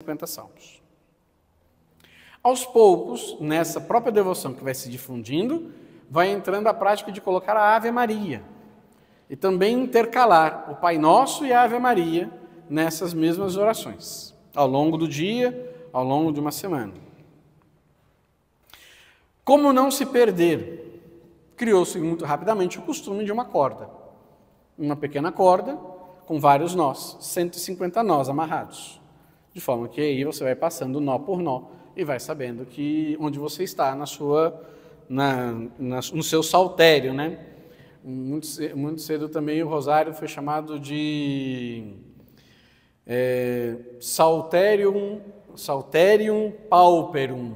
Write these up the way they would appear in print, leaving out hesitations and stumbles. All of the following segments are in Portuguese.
50 salmos. Aos poucos, nessa própria devoção que vai se difundindo, vai entrando a prática de colocar a Ave Maria e também intercalar o Pai Nosso e a Ave Maria nessas mesmas orações, ao longo do dia, ao longo de uma semana. Como não se perder? Criou-se muito rapidamente o costume de uma corda. Uma pequena corda com vários nós, 150 nós amarrados. De forma que aí você vai passando nó por nó e vai sabendo onde você está no seu saltério, né? Muito cedo também o rosário foi chamado de Salterium Pauperum,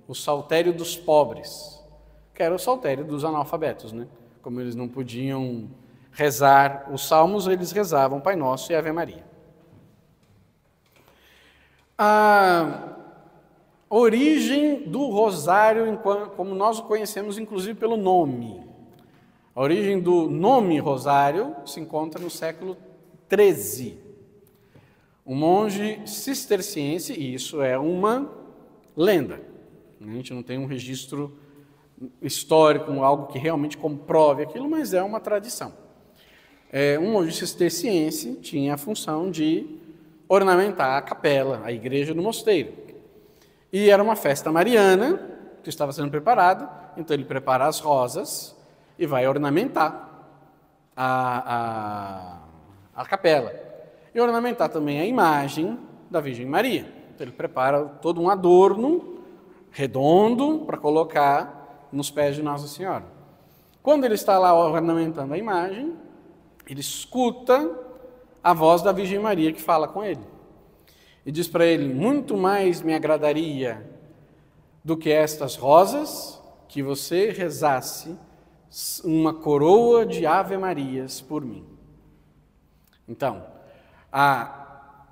o saltério dos pobres, que era o saltério dos analfabetos, né? Como eles não podiam rezar os salmos, eles rezavam Pai Nosso e Ave Maria. A origem do rosário, como nós o conhecemos, inclusive pelo nome. A origem do nome rosário se encontra no século XIII. Um monge cisterciense, e isso é uma lenda, a gente não tem um registro histórico, algo que realmente comprove aquilo, mas é uma tradição. Um monge cisterciense tinha a função de ornamentar a capela, a igreja do mosteiro. E era uma festa mariana que estava sendo preparada, então ele prepara as rosas e vai ornamentar a capela. E ornamentar também a imagem da Virgem Maria. Então ele prepara todo um adorno redondo para colocar nos pés de Nossa Senhora. Quando ele está lá ornamentando a imagem, ele escuta a voz da Virgem Maria que fala com ele. E diz para ele: muito mais me agradaria do que estas rosas, que você rezasse uma coroa de Ave Marias por mim. Então,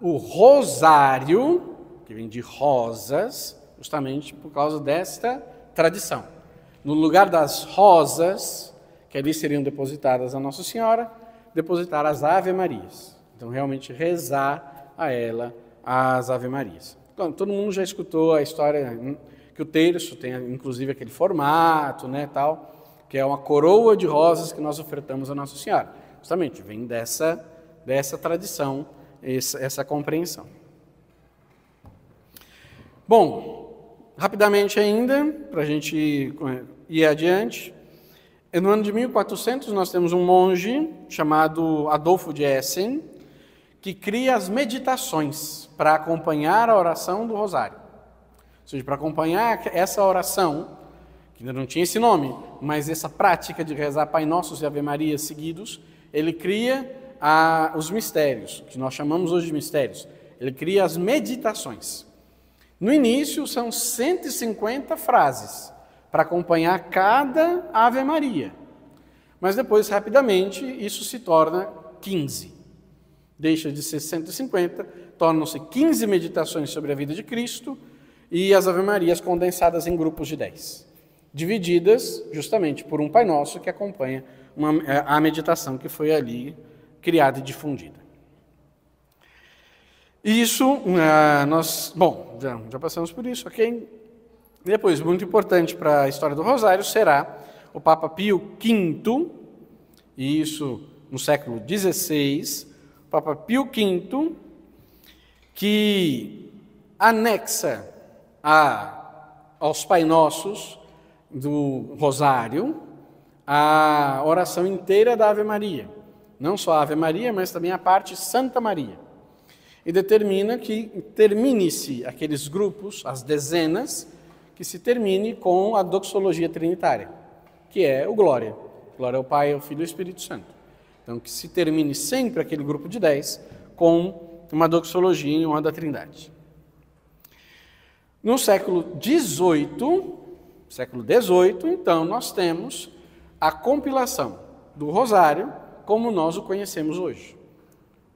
o rosário, que vem de rosas, justamente por causa desta tradição. No lugar das rosas, que ali seriam depositadas a Nossa Senhora, depositar as Ave Marias. Então, realmente rezar a ela as Ave Marias. Então, todo mundo já escutou a história que o terço tem, inclusive, aquele formato, né, tal, que é uma coroa de rosas que nós ofertamos a Nossa Senhora. Justamente, vem dessa tradição, essa compreensão. Bom, rapidamente ainda, para a gente ir adiante, no ano de 1400 nós temos um monge chamado Adolfo de Essen, que cria as meditações para acompanhar a oração do rosário. Ou seja, para acompanhar essa oração, que ainda não tinha esse nome, mas essa prática de rezar Pai Nosso e Ave Maria seguidos, ele cria os mistérios, que nós chamamos hoje de mistérios. Ele cria as meditações. No início são 150 frases para acompanhar cada Ave Maria. Mas depois, rapidamente, isso se torna 15. Deixa de ser 150, tornam-se 15 meditações sobre a vida de Cristo e as Ave Marias condensadas em grupos de 10, divididas justamente por um Pai Nosso que acompanha a meditação que foi ali criada e difundida. Isso, já passamos por isso, ok? Depois, muito importante para a história do Rosário, será o Papa Pio V, e isso no século XVI, Papa Pio V, que anexa aos Pai Nossos do Rosário a oração inteira da Ave Maria. Não só a Ave Maria, mas também a parte Santa Maria. E determina que termine-se aqueles grupos, as dezenas, que se termine com a doxologia trinitária, que é o Glória. Glória ao Pai, ao Filho e ao Espírito Santo. Então, que se termine sempre aquele grupo de 10 com uma doxologia em honra da Trindade. No século XVIII, então, nós temos a compilação do Rosário como nós o conhecemos hoje.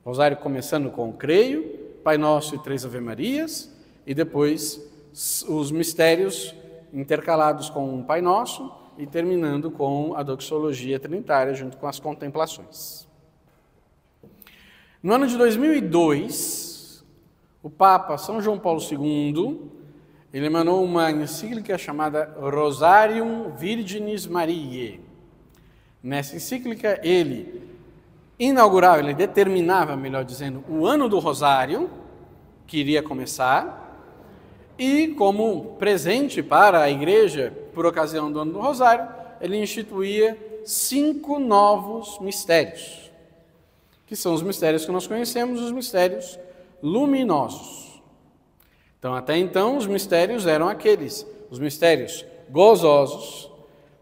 Rosário começando com o Creio, Pai Nosso e 3 Ave Marias, e depois os mistérios intercalados com o Pai Nosso e terminando com a doxologia trinitária junto com as contemplações. No ano de 2002, o Papa São João Paulo II, ele emanou uma encíclica chamada Rosarium Virginis Mariae. Nessa encíclica, ele inaugurava, ele determinava, melhor dizendo, o ano do Rosário, que iria começar, e como presente para a Igreja, por ocasião do ano do Rosário, ele instituía 5 novos mistérios, que são os mistérios que nós conhecemos, os mistérios luminosos. Então, até então, os mistérios eram aqueles, os mistérios gozosos,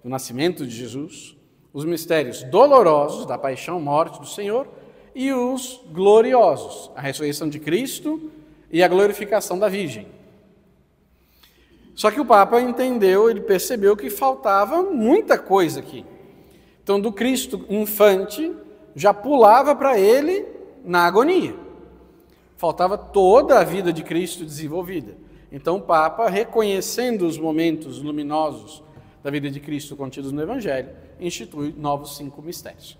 do nascimento de Jesus, os mistérios dolorosos, da paixão, morte do Senhor, e os gloriosos, a ressurreição de Cristo e a glorificação da Virgem. Só que o Papa entendeu, ele percebeu que faltava muita coisa aqui. Então, do Cristo infante, já pulava para ele na agonia. Faltava toda a vida de Cristo desenvolvida. Então, o Papa, reconhecendo os momentos luminosos da vida de Cristo contidos no Evangelho, institui novos 5 mistérios.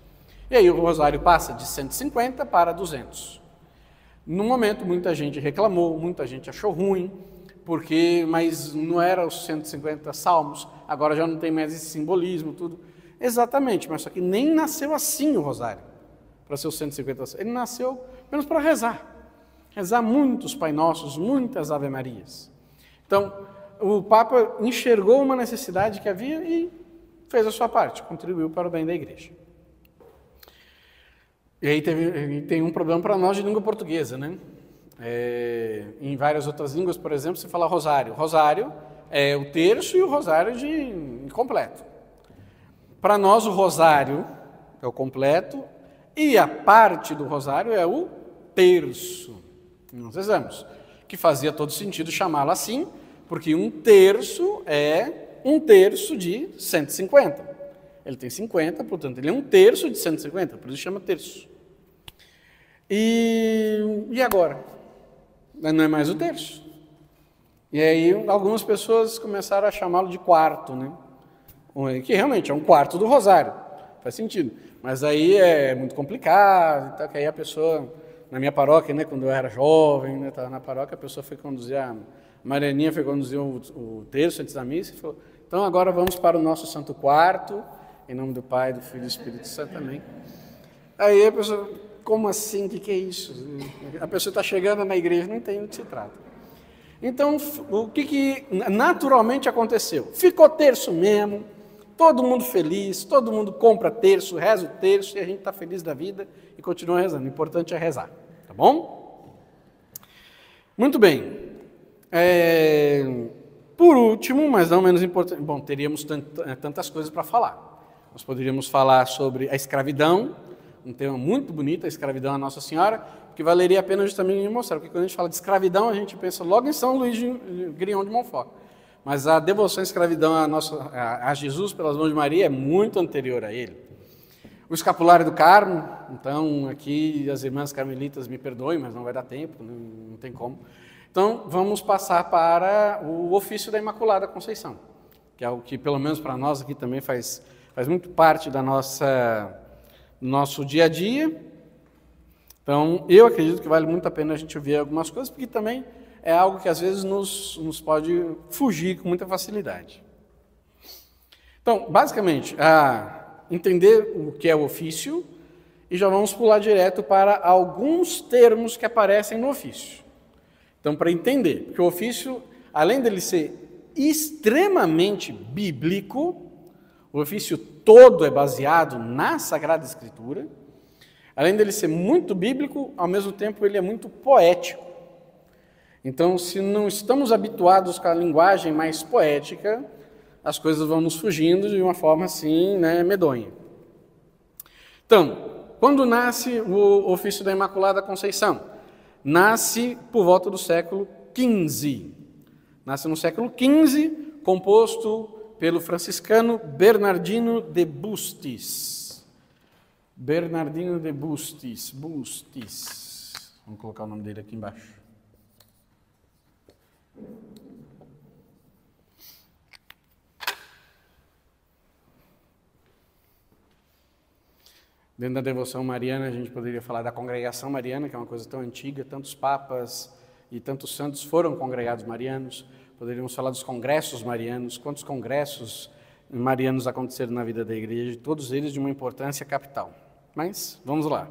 E aí o Rosário passa de 150 para 200. No momento, muita gente reclamou, muita gente achou ruim, mas não eram os 150 salmos, agora já não tem mais esse simbolismo, tudo. Exatamente, mas só que nem nasceu assim o Rosário, para ser os 150 salmos. Ele nasceu menos para rezar. Rezar muitos Pai Nossos, muitas Ave Marias. Então, o Papa enxergou uma necessidade que havia e fez a sua parte, contribuiu para o bem da Igreja. E aí tem um problema para nós de língua portuguesa, né? Em várias outras línguas, por exemplo, se fala rosário. Rosário é o terço e o rosário de completo. Para nós, o rosário é o completo e a parte do rosário é o terço. Nós rezamos, que fazia todo sentido chamá-lo assim, porque um terço é um terço de 150. Ele tem 50, portanto, ele é um terço de 150, por isso chama terço. E agora? Não é mais o terço. E aí algumas pessoas começaram a chamá-lo de quarto, né? Que realmente é um quarto do rosário, faz sentido. Mas aí é muito complicado, então, que aí a pessoa, na minha paróquia, né, quando eu era jovem, né, estava na paróquia, a pessoa foi conduzir, a Marianinha foi conduzir o terço antes da missa e falou, então agora vamos para o nosso santo quarto, em nome do Pai, do Filho e do Espírito Santo também. Aí a pessoa, como assim? O que é isso? A pessoa está chegando na igreja, não entende do que se trata. Então, o que naturalmente aconteceu? Ficou terço mesmo, todo mundo feliz, todo mundo compra terço, reza o terço, e a gente está feliz da vida e continua rezando. O importante é rezar, tá bom? Muito bem. Por último, mas não menos importante, bom, teríamos tantas coisas para falar. Nós poderíamos falar sobre a escravidão, um tema muito bonito, a escravidão à Nossa Senhora, que valeria a pena justamente mostrar, porque quando a gente fala de escravidão, a gente pensa logo em São Luís de Grignion de Montfort. Mas a devoção à escravidão a Jesus pelas mãos de Maria é muito anterior a ele. O escapulário do Carmo, então aqui as irmãs carmelitas me perdoem, mas não vai dar tempo, não tem como. Então vamos passar para o ofício da Imaculada Conceição, que é o que pelo menos para nós aqui também faz muito parte do nosso dia a dia. Então, eu acredito que vale muito a pena a gente ouvir algumas coisas, porque também é algo que às vezes nos pode fugir com muita facilidade. Então, basicamente, entender o que é o ofício, e já vamos pular direto para alguns termos que aparecem no ofício. Então, para entender, porque o ofício, além dele ser extremamente bíblico, o ofício todo é baseado na Sagrada Escritura. Além dele ser muito bíblico, ao mesmo tempo ele é muito poético. Então, se não estamos habituados com a linguagem mais poética, as coisas vão nos fugindo de uma forma assim, né, medonha. Então, quando nasce o ofício da Imaculada Conceição? Nasce por volta do século XV. Nasce no século XV, composto pelo franciscano Bernardino de Bustis. Bernardino de Bustis. Vamos colocar o nome dele aqui embaixo. Dentro da devoção mariana, a gente poderia falar da congregação mariana, que é uma coisa tão antiga, tantos papas e tantos santos foram congregados marianos. Poderíamos falar dos congressos marianos, quantos congressos marianos aconteceram na vida da igreja, todos eles de uma importância capital. Mas, vamos lá.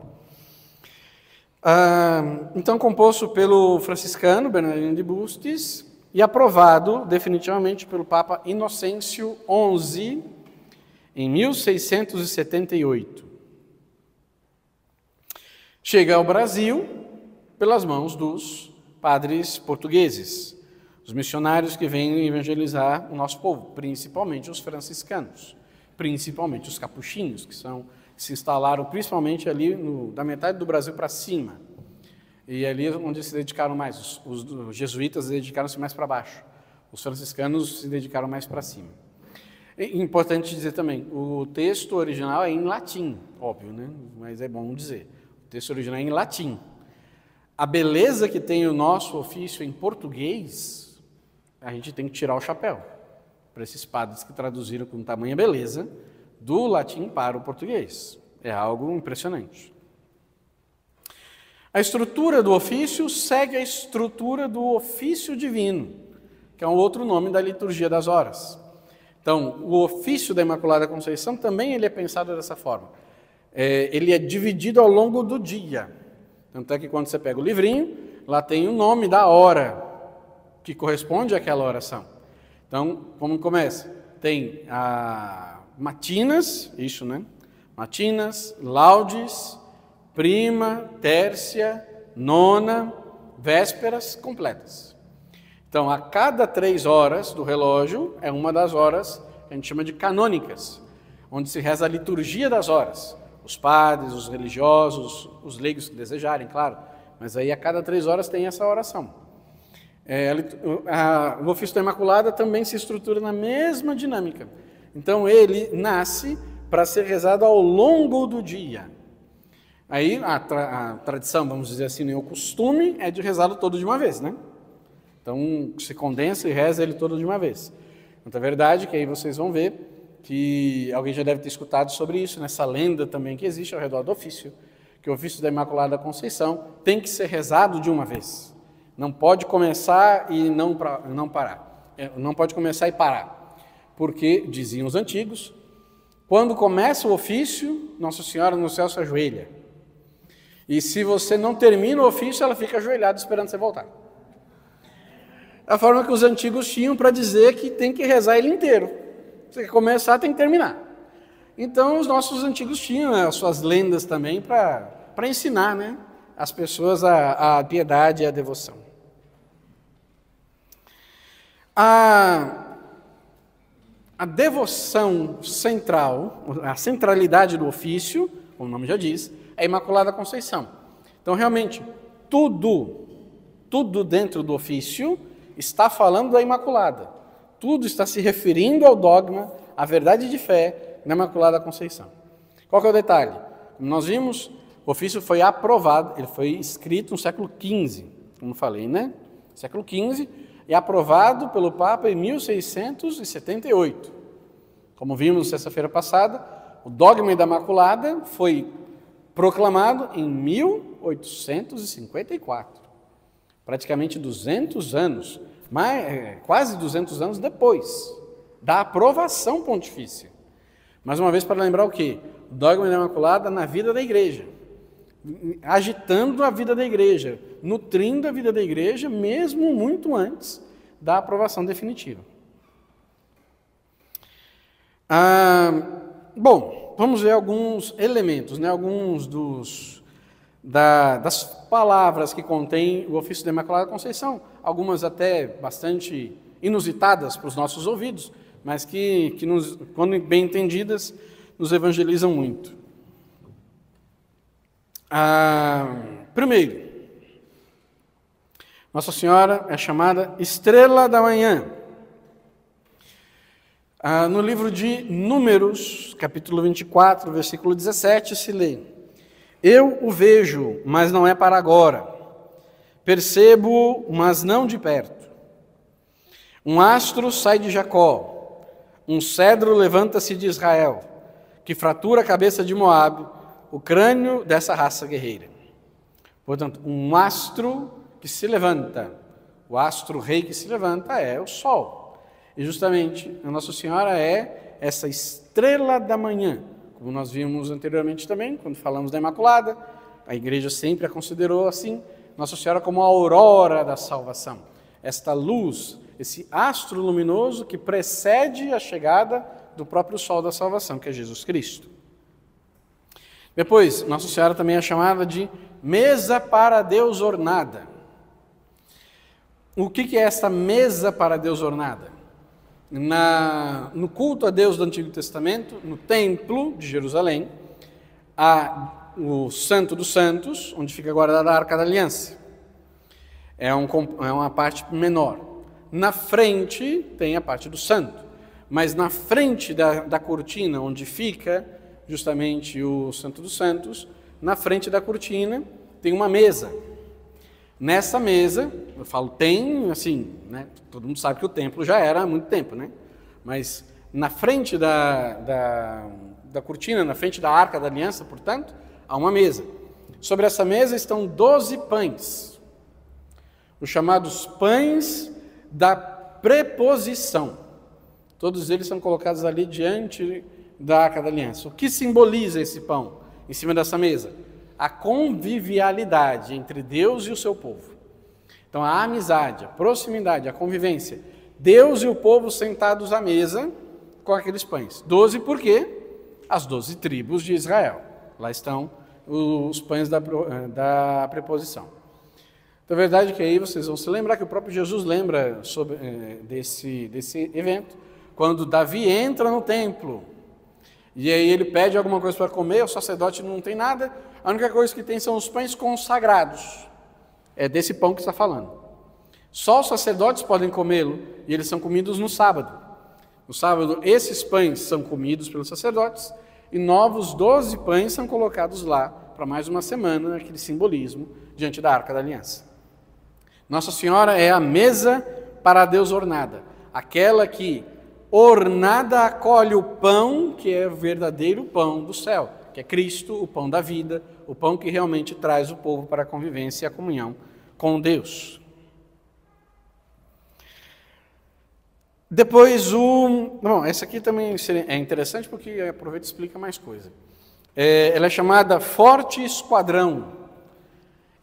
Então, composto pelo franciscano Bernardino de Bustis e aprovado definitivamente pelo Papa Inocêncio XI em 1678. Chega ao Brasil pelas mãos dos padres portugueses, os missionários que vêm evangelizar o nosso povo, principalmente os franciscanos, principalmente os capuchinhos, que se instalaram principalmente ali da metade do Brasil para cima. E ali onde se dedicaram mais, os jesuítas dedicaram-se mais para baixo, os franciscanos se dedicaram mais para cima. É importante dizer também, o texto original é em latim, óbvio, né? Mas é bom dizer, o texto original é em latim. A beleza que tem o nosso ofício em português, a gente tem que tirar o chapéu para esses padres que traduziram com tamanha beleza do latim para o português. É algo impressionante. A estrutura do ofício segue a estrutura do ofício divino, que é um outro nome da liturgia das horas. Então, o ofício da Imaculada Conceição também ele é pensado dessa forma. Ele é dividido ao longo do dia. Tanto é que quando você pega o livrinho, lá tem o nome da hora que corresponde àquela oração. Então, como começa? Tem matinas, isso, né? Matinas, laudes, prima, tércia, nona, vésperas completas. Então, a cada 3 horas do relógio, é uma das horas que a gente chama de canônicas, onde se reza a liturgia das horas. Os padres, os religiosos, os leigos que desejarem, claro. Mas aí a cada 3 horas tem essa oração. O ofício da Imaculada também se estrutura na mesma dinâmica. Então ele nasce para ser rezado ao longo do dia. Aí a tradição, vamos dizer assim, o costume é de rezá-lo todo de uma vez, né? Então se condensa e reza ele todo de uma vez. Então é verdade que aí vocês vão ver que alguém já deve ter escutado sobre isso, nessa lenda também que existe ao redor do ofício, que o ofício da Imaculada Conceição tem que ser rezado de uma vez. Não pode começar e não parar. Não pode começar e parar. Porque, diziam os antigos, quando começa o ofício, Nossa Senhora no céu se ajoelha. E se você não termina o ofício, ela fica ajoelhada esperando você voltar. A forma que os antigos tinham para dizer que tem que rezar ele inteiro. Você quer começar, tem que terminar. Então, os nossos antigos tinham as suas lendas também para ensinar, né, as pessoas a piedade e a devoção. A devoção central, a centralidade do ofício, como o nome já diz, é a Imaculada Conceição. Então, realmente, tudo dentro do ofício está falando da Imaculada. Tudo está se referindo ao dogma, à verdade de fé na Imaculada Conceição. Qual que é o detalhe? Como nós vimos, o ofício foi aprovado, ele foi escrito no século XV, como falei, né? Século XV, e aprovado pelo Papa em 1678. Como vimos sexta-feira passada, o dogma da Imaculada foi proclamado em 1854, praticamente 200 anos, quase 200 anos depois da aprovação pontifícia. Mais uma vez para lembrar o quê? O dogma da Imaculada na vida da igreja, agitando a vida da igreja, nutrindo a vida da igreja, mesmo muito antes da aprovação definitiva. Bom, vamos ver alguns elementos, né? Alguns das palavras que contém o ofício da Imaculada Conceição, algumas até bastante inusitadas para os nossos ouvidos, mas que quando bem entendidas, nos evangelizam muito. Primeiro, Nossa Senhora é chamada Estrela da Manhã. No livro de Números, capítulo 24, versículo 17, se lê: Eu o vejo, mas não é para agora. Percebo-o, mas não de perto. Um astro sai de Jacó, um cedro levanta-se de Israel, que fratura a cabeça de Moabe, o crânio dessa raça guerreira. Portanto, um astro que se levanta. O astro-rei que se levanta é o sol. E justamente a Nossa Senhora é essa estrela da manhã, como nós vimos anteriormente também, quando falamos da Imaculada. A Igreja sempre a considerou assim, Nossa Senhora como a aurora da salvação. Esta luz, esse astro luminoso que precede a chegada do próprio sol da salvação, que é Jesus Cristo. Depois, Nossa Senhora também é chamada de mesa para Deus ornada. O que é esta mesa para Deus ornada? No culto a Deus do Antigo Testamento, no templo de Jerusalém, há o Santo dos Santos, onde fica guardada a Arca da Aliança. É uma parte menor. Na frente tem a parte do santo, mas na frente da cortina, onde fica justamente o Santo dos Santos, na frente da cortina tem uma mesa. Nessa mesa, eu falo tem, assim, né? Todo mundo sabe que o templo já era há muito tempo, né? Mas na frente da cortina, na frente da Arca da Aliança, portanto, há uma mesa. Sobre essa mesa estão 12 pães, os chamados pães da preposição. Todos eles são colocados ali diante da Arca da Aliança. O que simboliza esse pão em cima dessa mesa? A convivialidade entre Deus e o seu povo. Então, a amizade, a proximidade, a convivência. Deus e o povo sentados à mesa com aqueles pães. 12 por quê? As 12 tribos de Israel. Lá estão os pães da preposição. Então, a verdade é que aí vocês vão se lembrar que o próprio Jesus lembra desse evento, quando Davi entra no templo. E aí ele pede alguma coisa para comer, o sacerdote não tem nada, a única coisa que tem são os pães consagrados. É desse pão que está falando. Só os sacerdotes podem comê-lo, e eles são comidos no sábado. No sábado, esses pães são comidos pelos sacerdotes, e novos 12 pães são colocados lá, para mais uma semana, aquele simbolismo, diante da Arca da Aliança. Nossa Senhora é a mesa para Deus ornada, aquela que ornada acolhe o pão, que é o verdadeiro pão do céu, que é Cristo, o pão da vida, o pão que realmente traz o povo para a convivência e a comunhão com Deus. Depois essa aqui também é interessante porque aproveita e explica mais coisa. Ela é chamada Forte Esquadrão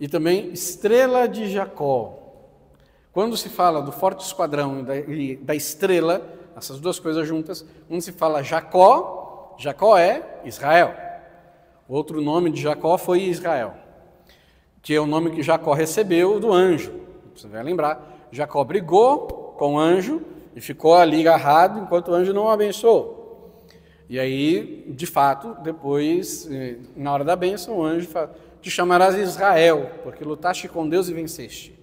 e também Estrela de Jacó. Quando se fala do Forte Esquadrão e da estrela, essas duas coisas juntas, quando se fala Jacó, Jacó é Israel. Outro nome de Jacó foi Israel, que é o nome que Jacó recebeu do anjo. Você vai lembrar, Jacó brigou com o anjo e ficou ali agarrado enquanto o anjo não o abençoou. E aí, de fato, depois, na hora da bênção, o anjo fala, te chamarás Israel, porque lutaste com Deus e venceste.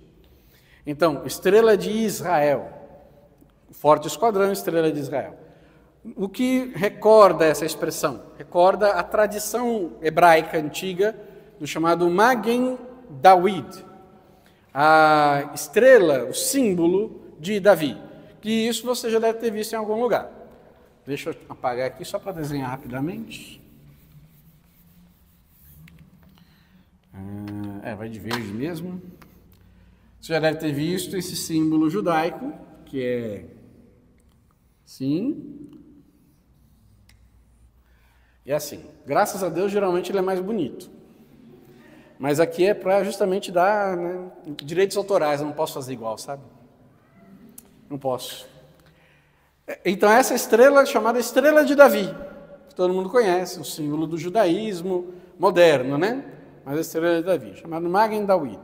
Então, estrela de Israel, forte esquadrão, estrela de Israel. O que recorda essa expressão? Recorda a tradição hebraica antiga do chamado Magen David, a estrela, o símbolo de Davi, que isso você já deve ter visto em algum lugar. Deixa eu apagar aqui só para desenhar rapidamente. Vai de verde mesmo. Você já deve ter visto esse símbolo judaico, que é assim. E assim, graças a Deus, geralmente ele é mais bonito. Mas aqui é para justamente dar direitos autorais, eu não posso fazer igual, sabe? Não posso. Então essa estrela é chamada Estrela de Davi, que todo mundo conhece, o símbolo do judaísmo moderno, né? Mas a Estrela de Davi, chamado Magen David.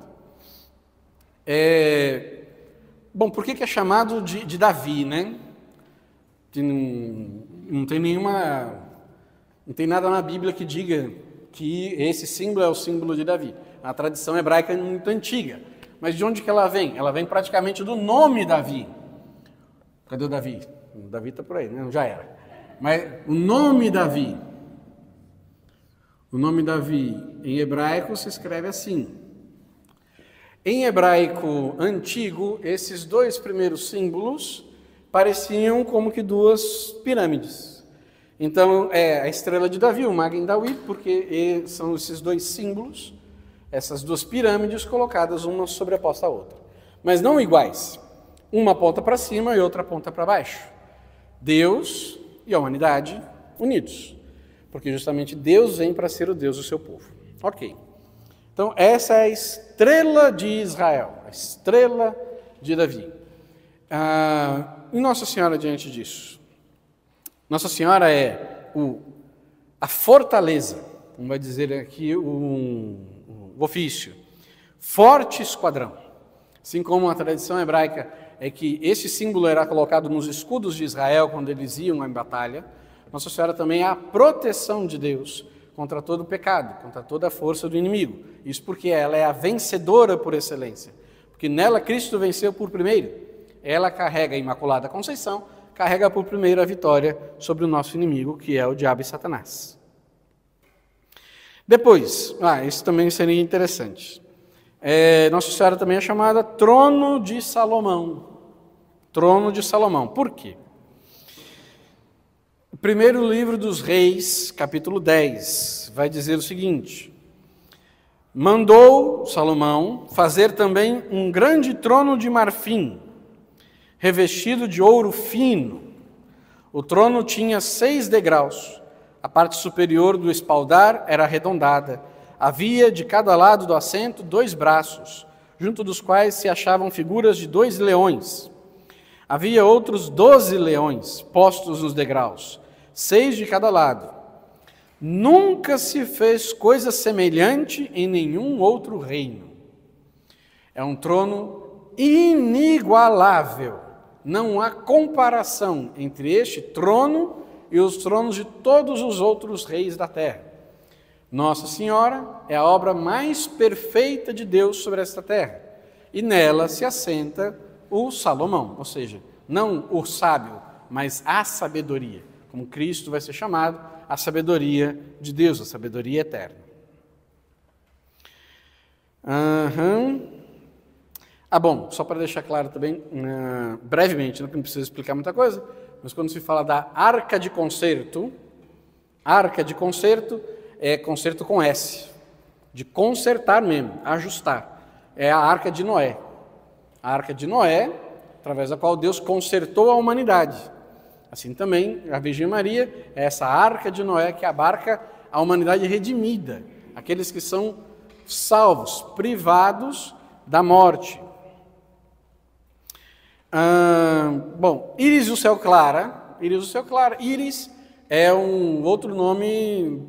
Bom, por que é chamado de Davi, né? Não tem nada na Bíblia que diga que esse símbolo é o símbolo de Davi. A tradição hebraica é muito antiga. Mas de onde que ela vem? Ela vem praticamente do nome Davi. Cadê o Davi? O Davi está por aí, né? Já era. Mas o nome Davi. O nome Davi em hebraico se escreve assim. Em hebraico antigo, esses dois primeiros símbolos pareciam como que duas pirâmides. Então, é a estrela de Davi, o Magen David, porque são esses dois símbolos essas duas pirâmides colocadas uma sobreposta à outra, mas não iguais. Uma aponta para cima e outra aponta para baixo. Deus e a humanidade unidos, porque justamente Deus vem para ser o Deus do seu povo. Ok. Então, essa é a estrela de Israel, a estrela de Davi. E Nossa Senhora diante disso? Nossa Senhora é a fortaleza, como vai dizer aqui o ofício, forte esquadrão. Assim como a tradição hebraica é que esse símbolo era colocado nos escudos de Israel quando eles iam em batalha, Nossa Senhora também é a proteção de Deus contra todo o pecado, contra toda a força do inimigo. Isso porque ela é a vencedora por excelência, porque nela Cristo venceu por primeiro. Ela carrega a Imaculada Conceição, carrega por primeiro a vitória sobre o nosso inimigo, que é o diabo e Satanás. Depois, isso também seria interessante. Nossa Senhora também é chamada Trono de Salomão. Trono de Salomão. Por quê? O primeiro livro dos Reis, capítulo 10, vai dizer o seguinte: mandou Salomão fazer também um grande trono de marfim, revestido de ouro fino. O trono tinha 6 degraus. A parte superior do espaldar era arredondada. Havia de cada lado do assento 2 braços, junto dos quais se achavam figuras de 2 leões. Havia outros 12 leões postos nos degraus, 6 de cada lado. Nunca se fez coisa semelhante em nenhum outro reino. É um trono inigualável. Não há comparação entre este trono e os tronos de todos os outros reis da terra. Nossa Senhora é a obra mais perfeita de Deus sobre esta terra, e nela se assenta o Salomão, ou seja, não o sábio, mas a sabedoria, como Cristo vai ser chamado, a sabedoria de Deus, a sabedoria eterna. Bom, só para deixar claro também, brevemente, não precisa explicar muita coisa, mas quando se fala da arca de concerto é concerto com S, de consertar mesmo, ajustar. É a arca de Noé. A arca de Noé, através da qual Deus consertou a humanidade. Assim também, a Virgem Maria é essa arca de Noé que abarca a humanidade redimida, aqueles que são salvos, privados da morte. Íris do céu clara. Íris é um outro nome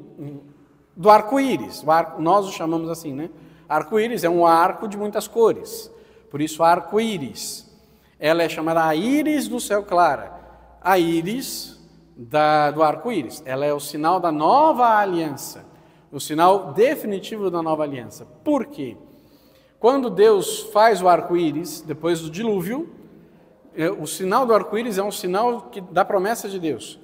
do arco-íris. Nós o chamamos assim, né? Arco-íris é um arco de muitas cores. Por isso, arco-íris. Ela é chamada a íris do céu clara. A íris do arco-íris. Ela é o sinal da nova aliança. O sinal definitivo da nova aliança. Por quê? Quando Deus faz o arco-íris, depois do dilúvio, o sinal do arco-íris é um sinal da promessa de Deus.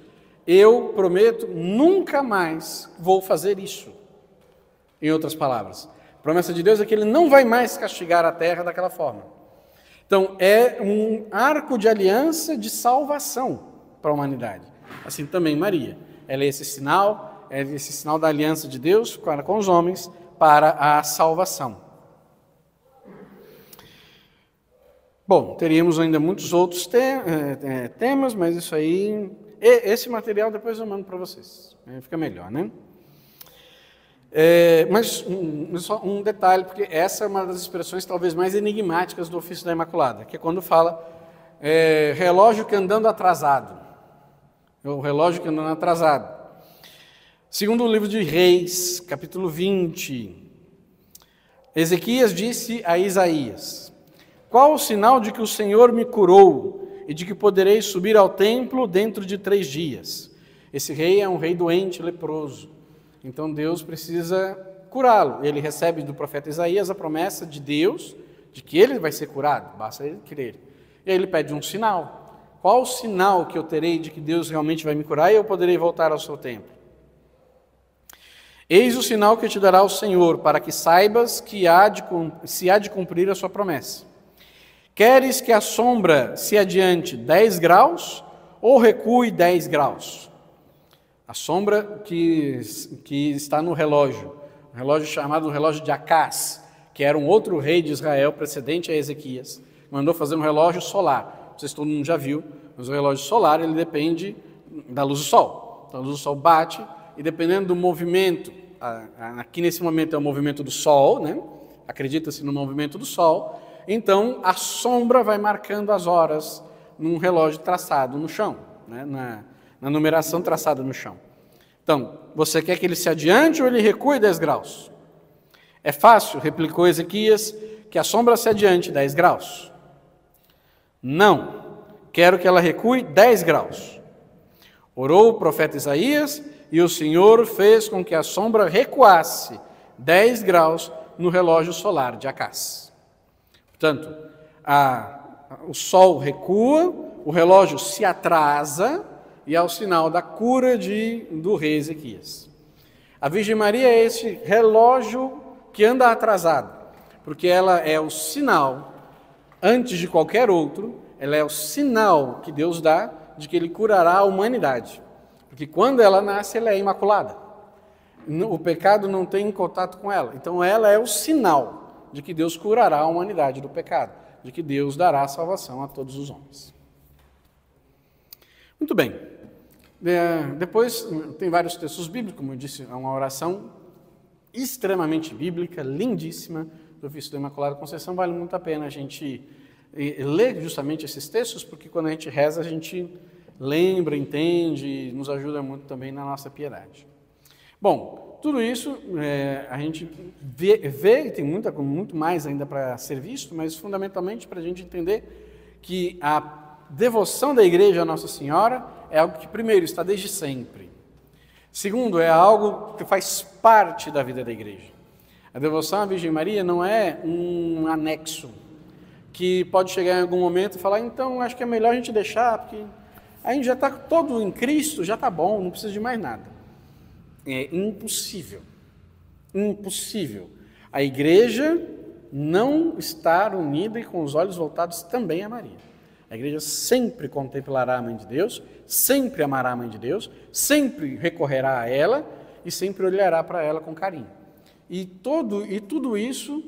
Eu prometo, nunca mais vou fazer isso. Em outras palavras, a promessa de Deus é que Ele não vai mais castigar a terra daquela forma. Então, é um arco de aliança de salvação para a humanidade. Assim também Maria. Ela é esse sinal da aliança de Deus com os homens para a salvação. Bom, teríamos ainda muitos outros temas, mas isso aí... Esse material depois eu mando para vocês. Fica melhor, né? Mas só um detalhe, porque essa é uma das expressões talvez mais enigmáticas do ofício da Imaculada, que é quando fala relógio que andando atrasado. O relógio que andando atrasado. Segundo o livro de Reis, capítulo 20, Ezequias disse a Isaías: qual o sinal de que o Senhor me curou e de que poderei subir ao templo dentro de 3 dias? Esse rei é um rei doente, leproso. Então Deus precisa curá-lo. Ele recebe do profeta Isaías a promessa de Deus de que ele vai ser curado, basta ele crer. E aí ele pede um sinal. Qual o sinal que eu terei de que Deus realmente vai me curar e eu poderei voltar ao seu templo? Eis o sinal que te dará o Senhor, para que saibas que se há de cumprir a sua promessa. Queres que a sombra se adiante 10 graus ou recue 10 graus? A sombra que está no relógio, um relógio chamado relógio de Acás, que era um outro rei de Israel precedente a Ezequias, mandou fazer um relógio solar. Não sei se todo mundo já viu, mas o relógio solar ele depende da luz do sol. Então a luz do sol bate e dependendo do movimento, aqui nesse momento é o movimento do sol, né? Acredita-se no movimento do sol, então a sombra vai marcando as horas num relógio traçado no chão, né? na numeração traçada no chão. Então, você quer que ele se adiante ou ele recue 10 graus? É fácil, replicou Ezequias, que a sombra se adiante 10 graus. Não, quero que ela recue 10 graus. Orou o profeta Isaías e o Senhor fez com que a sombra recuasse 10 graus no relógio solar de Acás. Portanto, o sol recua, o relógio se atrasa e é o sinal da cura do rei Ezequias. A Virgem Maria é esse relógio que anda atrasado, porque ela é o sinal, antes de qualquer outro, ela é o sinal que Deus dá de que Ele curará a humanidade. Porque quando ela nasce, ela é imaculada. O pecado não tem contato com ela. Então ela é o sinal de que Deus curará a humanidade do pecado, de que Deus dará salvação a todos os homens. Muito bem. Depois tem vários textos bíblicos, como eu disse, é uma oração extremamente bíblica, lindíssima, do ofício da Imaculada Conceição. Vale muito a pena a gente ler justamente esses textos, porque quando a gente reza, a gente lembra, entende, nos ajuda muito também na nossa piedade. Bom, tudo isso a gente vê e tem muito mais ainda para ser visto, mas fundamentalmente para a gente entender que a devoção da Igreja à Nossa Senhora é algo que, primeiro, está desde sempre. Segundo, é algo que faz parte da vida da Igreja. A devoção à Virgem Maria não é um anexo que pode chegar em algum momento e falar, então, acho que é melhor a gente deixar, porque a gente já está todo em Cristo, já está bom, não precisa de mais nada. É impossível. Impossível. A Igreja não estar unida e com os olhos voltados também a Maria. A Igreja sempre contemplará a Mãe de Deus, sempre amará a Mãe de Deus, sempre recorrerá a ela e sempre olhará para ela com carinho. E tudo isso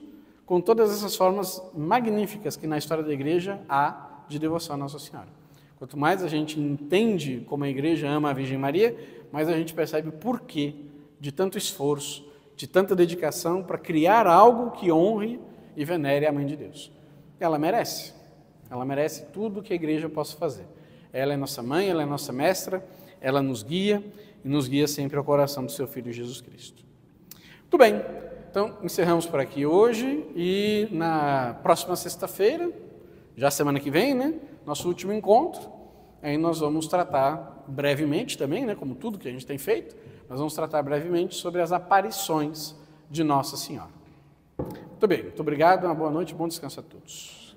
com todas essas formas magníficas que na história da Igreja há de devoção a Nossa Senhora. Quanto mais a gente entende como a Igreja ama a Virgem Maria, mais a gente percebe o porquê de tanto esforço, de tanta dedicação para criar algo que honre e venere a Mãe de Deus. Ela merece tudo que a Igreja possa fazer. Ela é nossa mãe, ela é nossa mestra, ela nos guia e nos guia sempre ao coração do seu Filho Jesus Cristo. Muito bem, então encerramos por aqui hoje e na próxima sexta-feira, já semana que vem, né, nosso último encontro, aí nós vamos tratar brevemente também, né, como tudo que a gente tem feito, nós vamos tratar brevemente sobre as aparições de Nossa Senhora. Muito bem, muito obrigado, uma boa noite, bom descanso a todos.